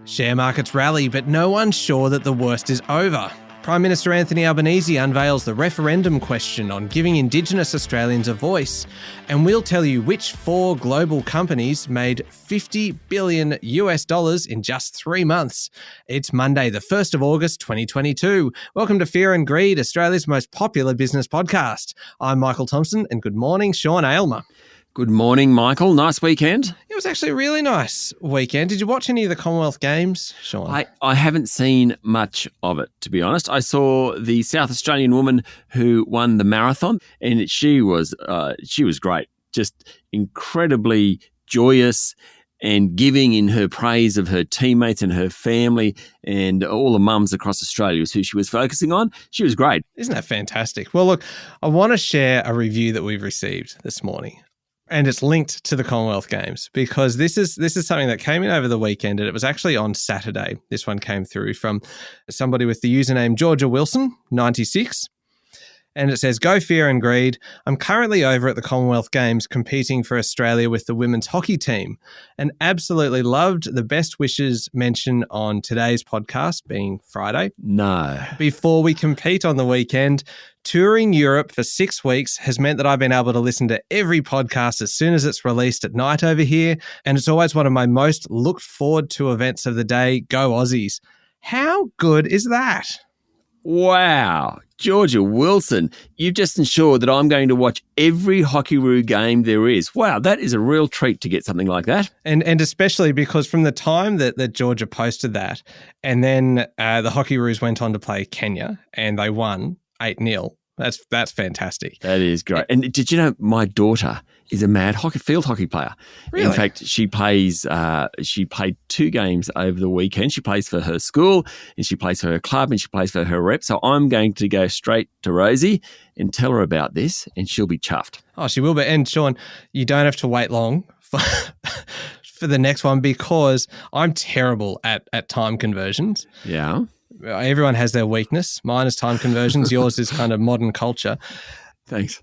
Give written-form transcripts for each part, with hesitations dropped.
Share markets rally, but no one's sure that the worst is over. Prime Minister Anthony Albanese unveils the referendum question on giving indigenous Australians a voice. And we'll tell you which 4 global companies made $50 billion in just 3 months. It's Monday, the 1st of August, 2022. Welcome to Fear and Greed, Australia's most popular business podcast. I'm Michael Thompson, and good morning, Sean Aylmer. Good morning, Michael. Nice weekend. It was actually a really nice weekend. Did you watch any of the Commonwealth Games, Sean? I haven't seen much of it, to be honest. I saw the South Australian woman who won the marathon, and she was great. Just incredibly joyous and giving in her praise of her teammates and her family and all the mums across Australia was who she was focusing on. She was great. Isn't that fantastic? Well, look, I want to share a review that we've received this morning. And it's linked to the Commonwealth Games because this is something that came in over the weekend, and it was actually on Saturday. This one came through from somebody with the username Georgia Wilson, 96. And it says, "Go Fear and Greed. I'm currently over at the Commonwealth Games competing for Australia with the women's hockey team and absolutely loved the best wishes mention on today's podcast, being Friday. No. Before we compete on the weekend, touring Europe for 6 weeks has meant that I've been able to listen to every podcast as soon as it's released at night over here. And it's always one of my most looked forward to events of the day. Go Aussies." How good is that? Wow. Georgia Wilson, you've just ensured that I'm going to watch every Hockey-Roo game there is. Wow, that is a real treat to get something like that. And especially because from the time that Georgia posted that, and then the Hockey-Roos went on to play Kenya, and they won 8-0. That's fantastic. That is great. And did you know my daughter is a mad field hockey player? Really? In fact, she played 2 games over the weekend. She plays for her school, and she plays for her club, and she plays for her rep. So I'm going to go straight to Rosie and tell her about this, and she'll be chuffed. Oh, she will be. And Sean, you don't have to wait long for the next one because I'm terrible at time conversions. Yeah. Everyone has their weakness. Mine is time conversions. Yours is kind of modern culture. Thanks.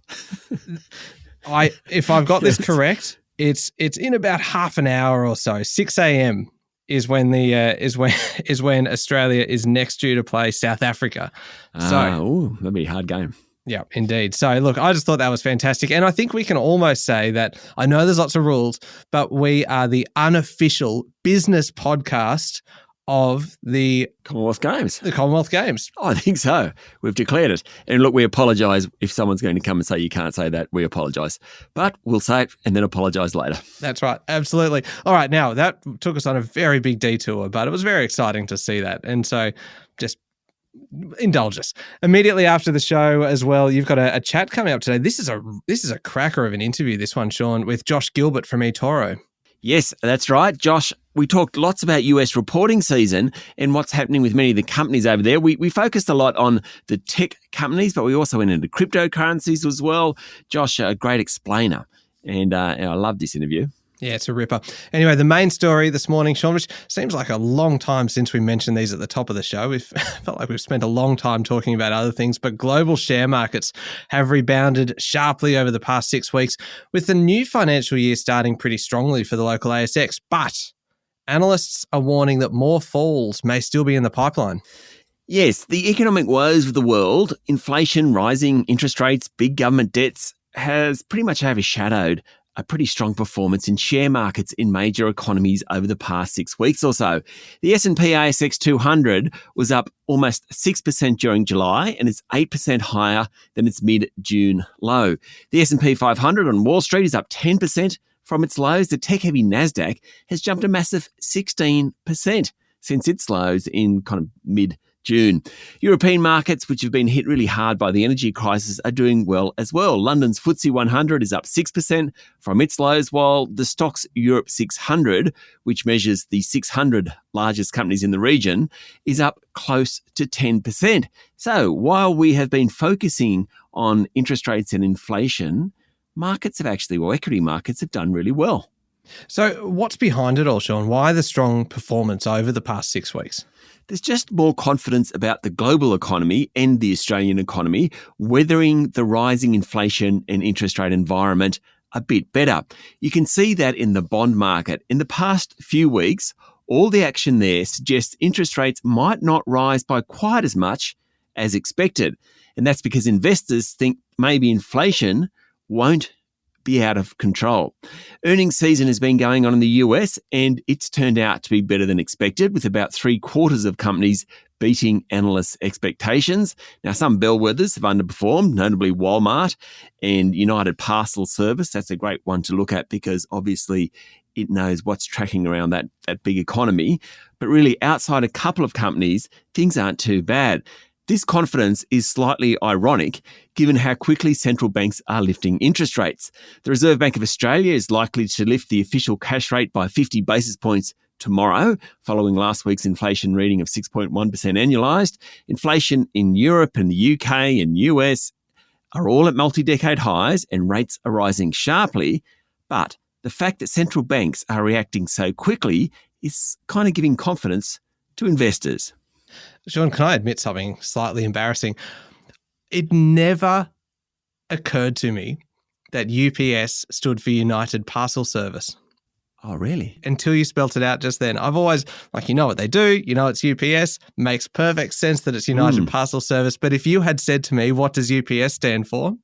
If I've got this correct, it's in about half an hour or so. 6 a.m. is when when Australia is next due to play South Africa. That'd be a hard game. Yeah, indeed. So look, I just thought that was fantastic. And I think we can almost say that, I know there's lots of rules, but we are the unofficial business podcast of the Commonwealth Games. The Commonwealth Games. Oh, I think so. We've declared it. And look, we apologise if someone's going to come and say you can't say that. We apologise. But we'll say it and then apologise later. That's right. Absolutely. All right. Now, that took us on a very big detour, but it was very exciting to see that. And so just indulge us. Immediately after the show as well, you've got a chat coming up today. This is a cracker of an interview, this one, Sean, with Josh Gilbert from eToro. Yes, that's right. Josh, we talked lots about US reporting season and what's happening with many of the companies over there. We focused a lot on the tech companies, but we also went into cryptocurrencies as well. Josh, a great explainer, and I love this interview. Yeah, it's a ripper. Anyway, the main story this morning, Sean, which seems like a long time since we mentioned these at the top of the show. We've felt like we've spent a long time talking about other things, but global share markets have rebounded sharply over the past 6 weeks, with the new financial year starting pretty strongly for the local ASX. But analysts are warning that more falls may still be in the pipeline. Yes, the economic woes of the world, inflation, rising interest rates, big government debts, has pretty much overshadowed a pretty strong performance in share markets in major economies over the past 6 weeks or so. The S&P ASX 200 was up almost 6% during July, and it's 8% higher than its mid-June low. The S&P 500 on Wall Street is up 10% from its lows. The tech-heavy NASDAQ has jumped a massive 16% since its lows in kind of mid-June. European markets, which have been hit really hard by the energy crisis, are doing well as well. London's FTSE 100 is up 6% from its lows, while the Stoxx Europe 600, which measures the 600 largest companies in the region, is up close to 10%. So while we have been focusing on interest rates and inflation, equity markets have done really well. So what's behind it all, Sean? Why the strong performance over the past 6 weeks? There's just more confidence about the global economy and the Australian economy weathering the rising inflation and interest rate environment a bit better. You can see that in the bond market. In the past few weeks, All the action there suggests interest rates might not rise by quite as much as expected. And that's because investors think maybe inflation won't be out of control. Earnings season has been going on in the US and it's turned out to be better than expected, with about 3/4 of companies beating analysts' expectations. Now, some bellwethers have underperformed, notably Walmart and United Parcel Service. That's a great one to look at because obviously it knows what's tracking around that big economy. But really, outside a couple of companies, things aren't too bad. This confidence is slightly ironic given how quickly central banks are lifting interest rates. The Reserve Bank of Australia is likely to lift the official cash rate by 50 basis points tomorrow, following last week's inflation reading of 6.1% annualised. Inflation in Europe and the UK and US are all at multi-decade highs and rates are rising sharply. But the fact that central banks are reacting so quickly is kind of giving confidence to investors. Sean, can I admit something slightly embarrassing? It never occurred to me that UPS stood for United Parcel Service. Oh, really? Until you spelt it out just then. I've always, you know what they do, you know it's UPS, makes perfect sense that it's United Parcel Service. But if you had said to me, what does UPS stand for?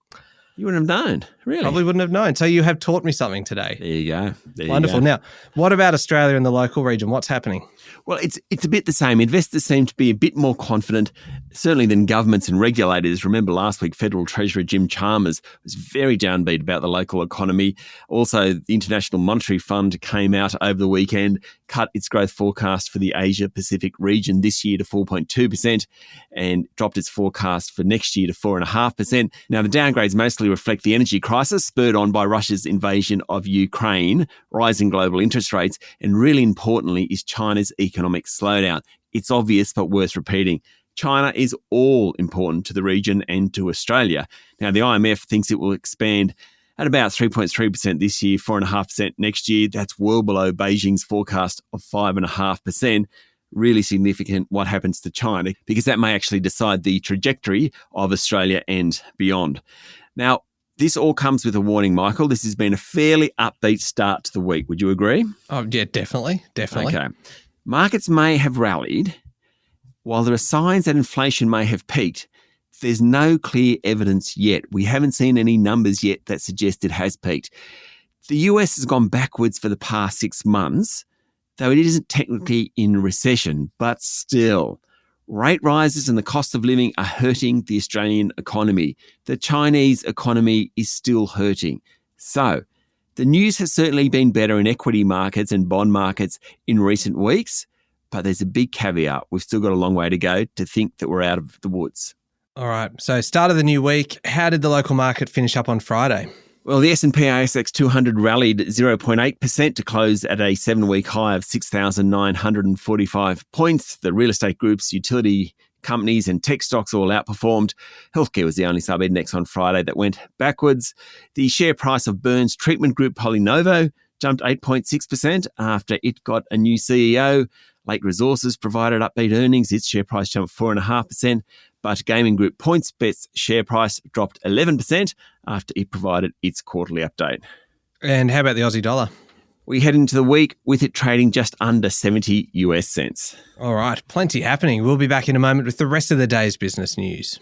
You wouldn't have known, really. Probably wouldn't have known. So you have taught me something today. There you go. Wonderful. Now, what about Australia and the local region? What's happening? Well, it's a bit the same. Investors seem to be a bit more confident, certainly than governments and regulators. Remember last week, Federal Treasurer Jim Chalmers was very downbeat about the local economy. Also, the International Monetary Fund came out over the weekend, cut its growth forecast for the Asia-Pacific region this year to 4.2% and dropped its forecast for next year to 4.5%. Now, the downgrades mostly reflect the energy crisis spurred on by Russia's invasion of Ukraine, rising global interest rates, and really importantly is China's economic slowdown. It's obvious but worth repeating. China is all important to the region and to Australia. Now, the IMF thinks it will expand at about 3.3% this year, 4.5% next year. That's well below Beijing's forecast of 5.5%. Really significant what happens to China, because that may actually decide the trajectory of Australia and beyond. Now, this all comes with a warning, Michael. This has been a fairly upbeat start to the week. Would you agree? Oh, yeah, definitely. Okay. Markets may have rallied. While there are signs that inflation may have peaked, there's no clear evidence yet. We haven't seen any numbers yet that suggest it has peaked. The US has gone backwards for the past 6 months, though it isn't technically in recession, but still. Rate rises and the cost of living are hurting the Australian economy. The Chinese economy is still hurting. So, the news has certainly been better in equity markets and bond markets in recent weeks, but there's a big caveat. We've still got a long way to go to think that we're out of the woods. All right. So, start of the new week. How did the local market finish up on Friday? Well, the S&P ASX 200 rallied 0.8% to close at a 7-week high of 6,945 points. The real estate groups, utility companies and tech stocks all outperformed. Healthcare was the only sub-index on Friday that went backwards. The share price of Burns treatment group Polynovo jumped 8.6% after it got a new CEO. Lake Resources provided upbeat earnings. Its share price jumped 4.5%. But gaming group PointsBet's share price dropped 11% after it provided its quarterly update. And how about the Aussie dollar? We head into the week with it trading just under 70 US cents. All right, plenty happening. We'll be back in a moment with the rest of the day's business news.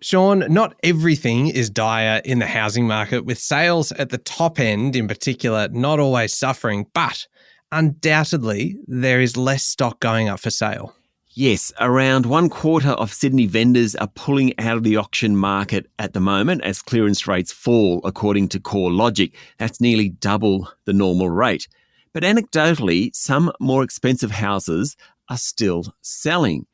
Sean, not everything is dire in the housing market, with sales at the top end in particular not always suffering, but undoubtedly there is less stock going up for sale. Yes, around 1/4 of Sydney vendors are pulling out of the auction market at the moment as clearance rates fall, according to CoreLogic. That's nearly double the normal rate. But anecdotally, some more expensive houses are still selling.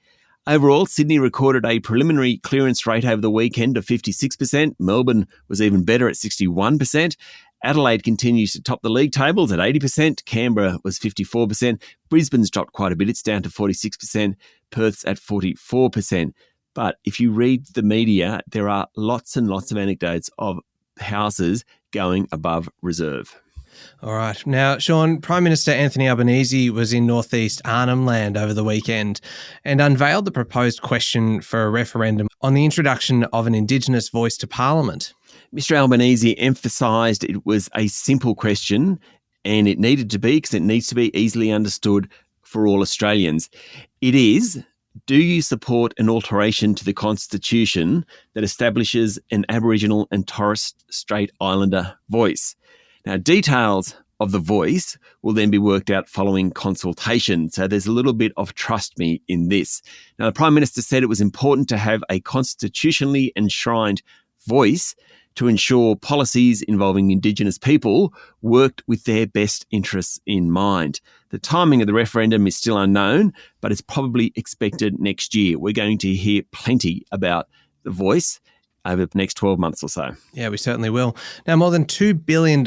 Overall, Sydney recorded a preliminary clearance rate over the weekend of 56%. Melbourne was even better at 61%. Adelaide continues to top the league tables at 80%. Canberra was 54%. Brisbane's dropped quite a bit. It's down to 46%. Perth's at 44%. But if you read the media, there are lots and lots of anecdotes of houses going above reserve. All right. Now, Sean, Prime Minister Anthony Albanese was in northeast Arnhem Land over the weekend and unveiled the proposed question for a referendum on the introduction of an indigenous voice to Parliament. Mr Albanese emphasised it was a simple question, and it needed to be because it needs to be easily understood for all Australians. It is, do you support an alteration to the Constitution that establishes an Aboriginal and Torres Strait Islander voice? Now, details of the voice will then be worked out following consultation. So there's a little bit of trust me in this. Now, the Prime Minister said it was important to have a constitutionally enshrined voice to ensure policies involving indigenous people worked with their best interests in mind. The timing of the referendum is still unknown, but it's probably expected next year. We're going to hear plenty about the voice over the next 12 months or so. Yeah, we certainly will. Now, more than $2 billion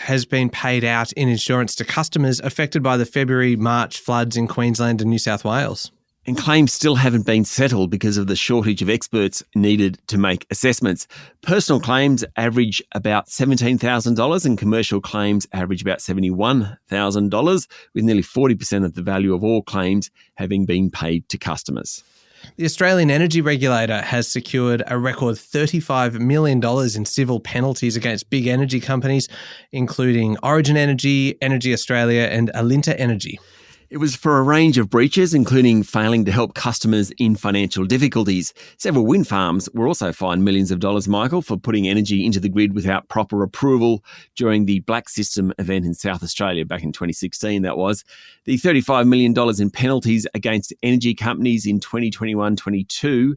has been paid out in insurance to customers affected by the February-March floods in Queensland and New South Wales. And claims still haven't been settled because of the shortage of experts needed to make assessments. Personal claims average about $17,000 and commercial claims average about $71,000, with nearly 40% of the value of all claims having been paid to customers. The Australian Energy Regulator has secured a record $35 million in civil penalties against big energy companies, including Origin Energy, Energy Australia and Alinta Energy. It was for a range of breaches, including failing to help customers in financial difficulties. Several wind farms were also fined millions of dollars, Michael, for putting energy into the grid without proper approval during the Black System event in South Australia back in 2016, that was. The $35 million in penalties against energy companies in 2021-22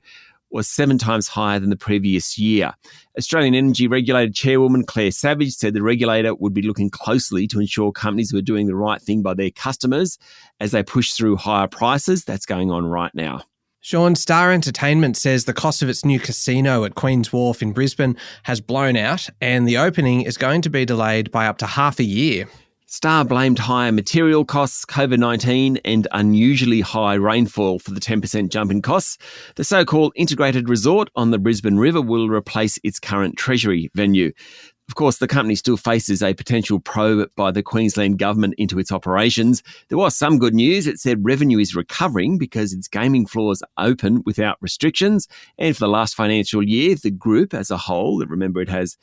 was 7 times higher than the previous year. Australian Energy Regulator Chairwoman Claire Savage said the regulator would be looking closely to ensure companies were doing the right thing by their customers as they push through higher prices. That's going on right now. Sean, Star Entertainment says the cost of its new casino at Queen's Wharf in Brisbane has blown out and the opening is going to be delayed by up to half a year. Star blamed higher material costs, COVID-19 and unusually high rainfall for the 10% jump in costs. The so-called integrated resort on the Brisbane River will replace its current Treasury venue. Of course, the company still faces a potential probe by the Queensland government into its operations. There was some good news. It said revenue is recovering because its gaming floors are open without restrictions. And for the last financial year, the group as a whole, remember it has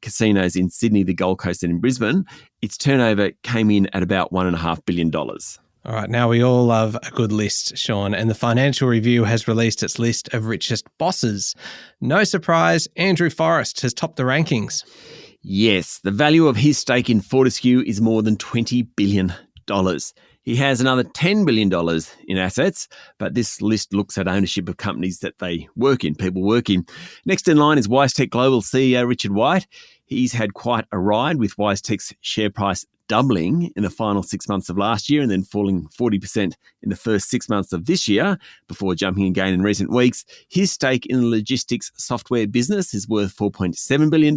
casinos in Sydney, the Gold Coast and in Brisbane, its turnover came in at about $1.5 billion. All right, now we all love a good list, Sean, and the Financial Review has released its list of richest bosses. No surprise, Andrew Forrest has topped the rankings. Yes, the value of his stake in Fortescue is more than $20 billion. He has another $10 billion in assets, but this list looks at ownership of companies that they work in, people work in. Next in line is WiseTech Global CEO Richard White. He's had quite a ride with WiseTech's share price doubling in the final 6 months of last year and then falling 40% in the first 6 months of this year before jumping again in recent weeks. His stake in the logistics software business is worth $4.7 billion.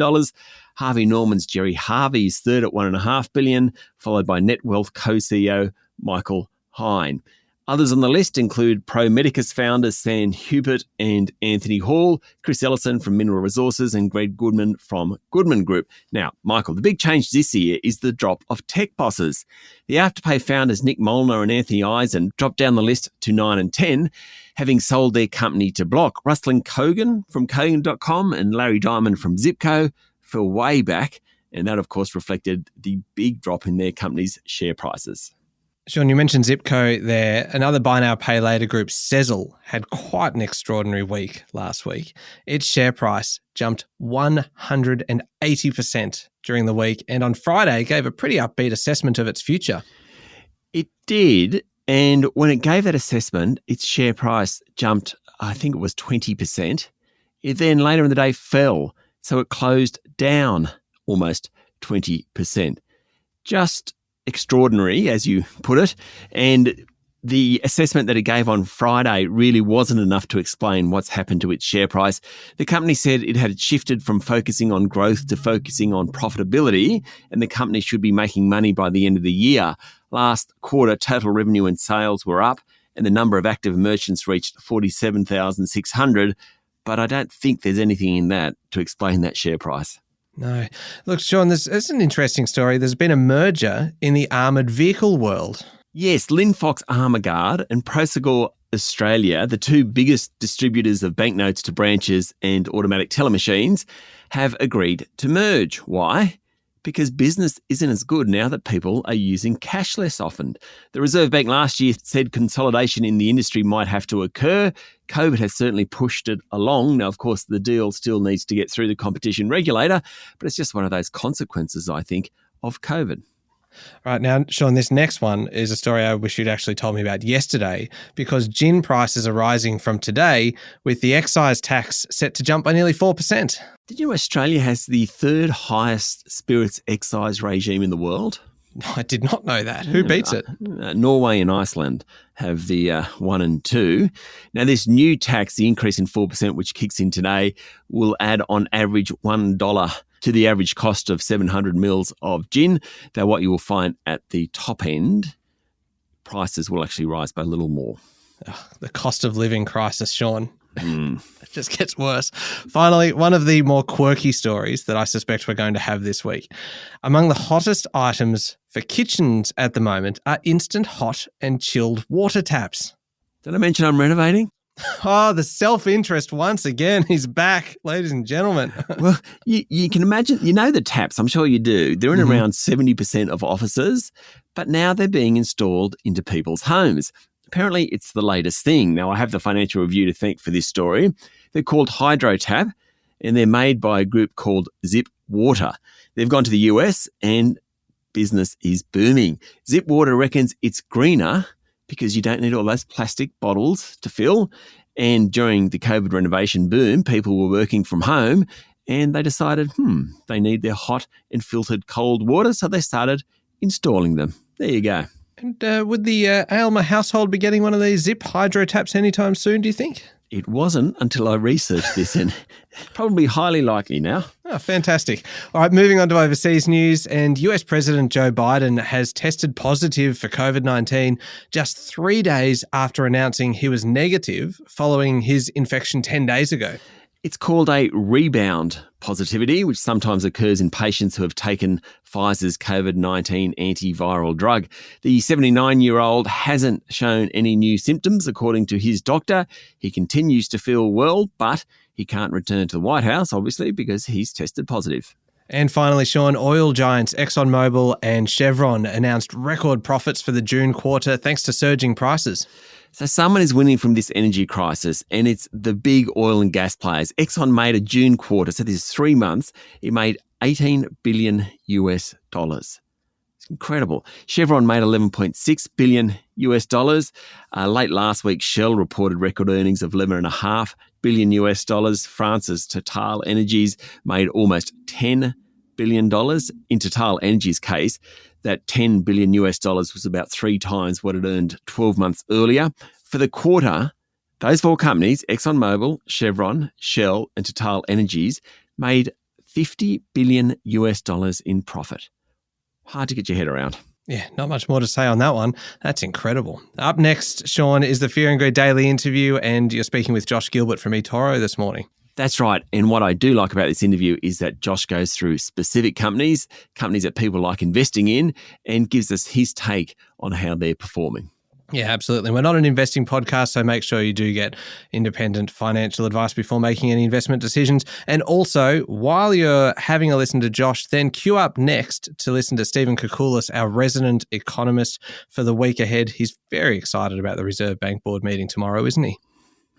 Harvey Norman's Jerry Harvey is third at $1.5 billion, followed by NetWealth co-CEO Michael Hine. Others on the list include Pro Medicus founders Sam Hubert and Anthony Hall, Chris Ellison from Mineral Resources and Greg Goodman from Goodman Group. Now, Michael, the big change this year is the drop of tech bosses. The Afterpay founders Nick Molnar and Anthony Eisen dropped down the list to 9 and 10, having sold their company to Block. Ruslan Kogan from Kogan.com and Larry Diamond from Zipco fell way back, and that, of course, reflected the big drop in their company's share prices. Sean, you mentioned Zipco there. Another buy now, pay later group, Sezzle, had quite an extraordinary week last week. Its share price jumped 180% during the week and on Friday gave a pretty upbeat assessment of its future. It did. And when it gave that assessment, its share price jumped, I think it was 20%. It then later in the day fell. So it closed down almost 20%. Just extraordinary, as you put it, and the assessment that it gave on Friday really wasn't enough to explain what's happened to its share price. The company said it had shifted from focusing on growth to focusing on profitability, and the company should be making money by the end of the year. Last quarter, total revenue and sales were up, and the number of active merchants reached 47,600, but I don't think there's anything in that to explain that share price. No. Look, Sean, this is an interesting story. There's been a merger in the armoured vehicle world. Yes, Linfox Armour Guard and Prosegur Australia, the two biggest distributors of banknotes to branches and automatic teller machines, have agreed to merge. Why? Because business isn't as good now that people are using cash less often. The Reserve Bank last year said consolidation in the industry might have to occur. COVID has certainly pushed it along. Now, of course, the deal still needs to get through the competition regulator, but it's just one of those consequences, I think, of COVID. Right now, Sean, this next one is a story I wish you'd actually told me about yesterday, because gin prices are rising from today, with the excise tax set to jump by nearly 4%. Did you know Australia has the third highest spirits excise regime in the world? I did not know that. Who beats it? Norway and Iceland have the 1 and 2. Now, this new tax, the increase in 4%, which kicks in today, will add on average $1 to the average cost of 700 mils of gin. Though what you will find at the top end, prices will actually rise by a little more. The cost of living crisis, Sean. It just gets worse. Finally, one of the more quirky stories that I suspect we're going to have this week. Among the hottest items for kitchens at the moment are instant hot and chilled water taps. Did I mention I'm renovating? Oh, the self-interest once again is back, ladies and gentlemen. Well, you can imagine, you know the taps, I'm sure you do. They're in around 70% of offices, but now they're being installed into people's homes. Apparently, it's the latest thing. Now, I have the Financial Review to thank for this story. They're called HydroTap, and they're made by a group called Zip Water. They've gone to the US, and business is booming. Zip Water reckons it's greener because you don't need all those plastic bottles to fill. And during the COVID renovation boom, people were working from home, and they decided, they need their hot and filtered cold water, so they started installing them. There you go. And would the Aylmer household be getting one of these Zip hydro taps anytime soon, do you think? It wasn't until I researched this, and probably highly likely now. Oh, fantastic. All right, moving on to overseas news. And US President Joe Biden has tested positive for COVID-19 just 3 days after announcing he was negative following his infection 10 days ago. It's called a rebound positivity, which sometimes occurs in patients who have taken Pfizer's COVID-19 antiviral drug. The 79-year-old hasn't shown any new symptoms, according to his doctor. He continues to feel well, but he can't return to the White House, obviously, because he's tested positive. And finally, Sean, oil giants ExxonMobil and Chevron announced record profits for the June quarter thanks to surging prices. So someone is winning from this energy crisis, and it's the big oil and gas players. Exxon made a June quarter, so this is 3 months, it made $18 billion US. It's incredible. Chevron made $11.6 billion US. Late last week, Shell reported record earnings of $11.5 billion US. France's Total Energies made almost $10 billion. In Total Energies' case, that $10 billion US was about 3 times what it earned 12 months earlier. For the quarter, those 4 companies, ExxonMobil, Chevron, Shell, and Total Energies, made $50 billion US in profit. Hard to get your head around. Yeah, not much more to say on that one. That's incredible. Up next, Sean, is the Fear and Greed Daily interview, and you're speaking with Josh Gilbert from eToro this morning. That's right. And what I do like about this interview is that Josh goes through specific companies that people like investing in, and gives us his take on how they're performing. Yeah, absolutely. We're not an investing podcast, so make sure you do get independent financial advice before making any investment decisions. And also, while you're having a listen to Josh, then queue up next to listen to Stephen Koukoulas, our resident economist, for the week ahead. He's very excited about the Reserve Bank Board meeting tomorrow, isn't he?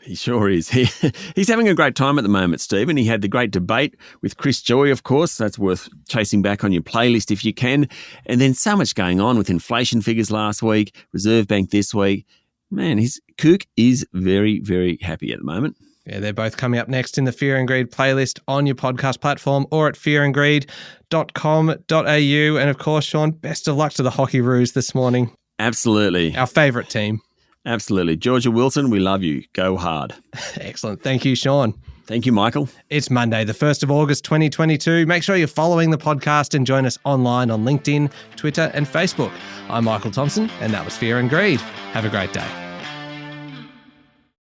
He sure is. He's having a great time at the moment, Stephen. He had the great debate with Chris Joy, of course. That's worth chasing back on your playlist if you can. And then so much going on with inflation figures last week, Reserve Bank this week. Man, his Kook is very, very happy at the moment. Yeah, they're both coming up next in the Fear and Greed playlist on your podcast platform or at fearandgreed.com.au. And of course, Sean, best of luck to the Hockey Roos this morning. Absolutely. Our favourite team. Absolutely. Georgia Wilson, we love you. Go hard. Excellent. Thank you, Sean. Thank you, Michael. It's Monday, the 1st of August, 2022. Make sure you're following the podcast and join us online on LinkedIn, Twitter and Facebook. I'm Michael Thompson, and that was Fear and Greed. Have a great day.